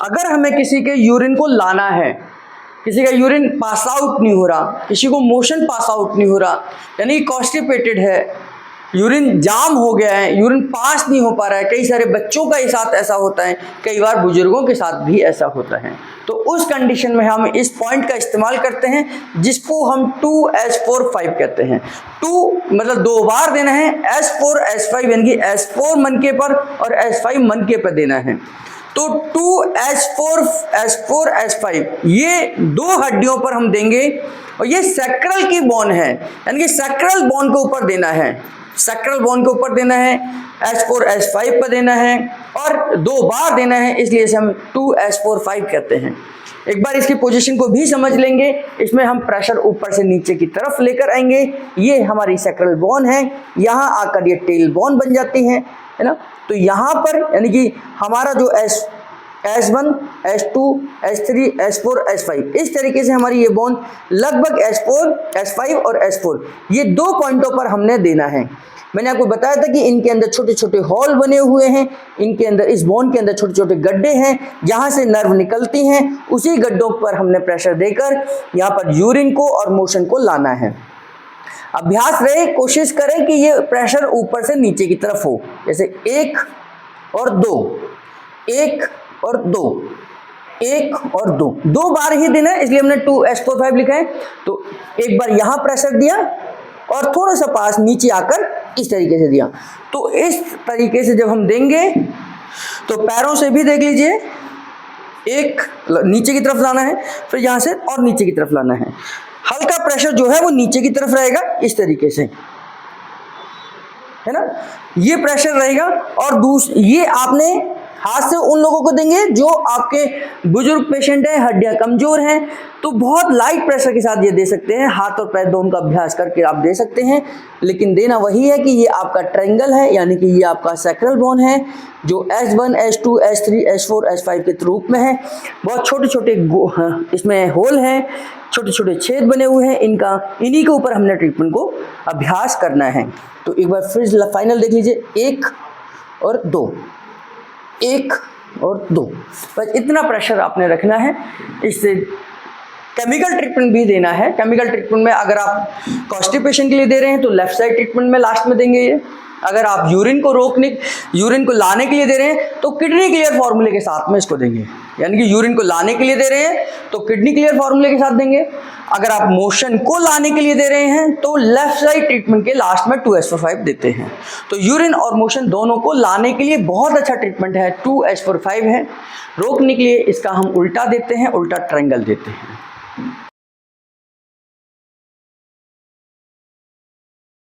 अगर हमें किसी के यूरिन को लाना है, किसी का यूरिन पास आउट नहीं हो रहा, किसी को मोशन पास आउट नहीं हो रहा, यानी कॉन्स्टिपेटेड है, यूरिन जाम हो गया है, यूरिन पास नहीं हो पा रहा है, कई सारे बच्चों का साथ ऐसा होता है, कई बार बुजुर्गों के साथ भी ऐसा होता है, तो उस कंडीशन में हम इस पॉइंट का इस्तेमाल करते हैं जिसको हम 2H4-5 कहते हैं। 2 मतलब 2 बार देना है, H4H5 यानी कि H4 मनके पर और H5 मनके पर देना है। तो 2H4H5 ये 2 हड्डियों पर हम देंगे और ये सैक्रल की बोन है, यानी कि सैक्रल बोन के ऊपर देना है, सैक्रल बोन के ऊपर देना है, H4H5 पर देना है और 2 बार देना है, इसलिए इसे हम 2H4-5 कहते हैं। एक बार इसकी पोजीशन को भी समझ लेंगे, इसमें हम प्रेशर ऊपर से नीचे की तरफ लेकर आएंगे, ये हमारी सैक्रल बोन है, यहाँ आकर ये टेल बोन बन जाती है ना। तो यहाँ पर यानी कि हमारा जो S1, S2, S3, S4, S5 इस तरीके से हमारी ये बोन लगभग S4, S5 और S4 ये 2 पॉइंटों पर हमने देना है। मैंने आपको बताया था कि इनके अंदर छोटे छोटे हॉल बने हुए हैं, इनके अंदर इस बोन के अंदर छोटे छोटे गड्ढे हैं जहाँ से नर्व निकलती हैं, उसी गड्ढों पर हमने प्रेशर देकर यहाँ पर यूरिन को और मोशन को लाना है। अभ्यास रहे, कोशिश करें कि ये प्रेशर ऊपर से नीचे की तरफ हो, जैसे 1 और 2, 1 और 2, 1 और 2, 2 बार ही देना है, इसलिए हमने 2H4-5 लिखा है। तो एक बार यहाँ प्रेशर दिया और थोड़ा सा पास नीचे आकर इस तरीके से दिया। तो इस तरीके से जब हम देंगे तो पैरों से भी देख लीजिए, एक नीचे की तरफ लाना है, फिर यहाँ से और नीचे की तरफ लाना है, हल्का प्रेशर जो है वो नीचे की तरफ रहेगा इस तरीके से, है ना, ये प्रेशर रहेगा। और ये आपने हाथ से उन लोगों को देंगे जो आपके बुजुर्ग पेशेंट हैं, हड्डियां कमजोर हैं, तो बहुत लाइट प्रेशर के साथ ये दे सकते हैं, हाथ और पैर दोनों का अभ्यास करके आप दे सकते हैं। लेकिन देना वही है कि ये आपका ट्रायंगल है, यानी कि ये आपका सैक्रल बोन है जो H1, H2, H3, H4, H5 के रूप में है। बहुत छोटे छोटे इसमें होल हैं, छोटे छोटे छेद बने हुए हैं, इन्हीं के ऊपर हमने ट्रीटमेंट को अभ्यास करना है। तो एक बार फिर फाइनल देख लीजिए, 1 और 2, 1 और 2, बस इतना प्रेशर आपने रखना है। इससे केमिकल ट्रीटमेंट भी देना है। केमिकल ट्रीटमेंट में अगर आप कॉन्स्टिपेशन के लिए दे रहे हैं तो लेफ्ट साइड ट्रीटमेंट में लास्ट में देंगे ये। अगर आप यूरिन को लाने के लिए दे रहे हैं तो किडनी क्लियर फार्मूले के साथ में इसको देंगे, यानी कि यूरिन को लाने के लिए दे रहे हैं तो किडनी क्लियर फार्मूले के साथ देंगे। अगर आप मोशन को लाने के लिए दे रहे हैं तो लेफ्ट साइड ट्रीटमेंट के लास्ट में 2H4-5 देते हैं। तो यूरिन और मोशन दोनों को लाने के लिए बहुत अच्छा ट्रीटमेंट है 2H4-5 है। रोकने के लिए इसका हम उल्टा देते हैं, उल्टा ट्रायंगल देते हैं।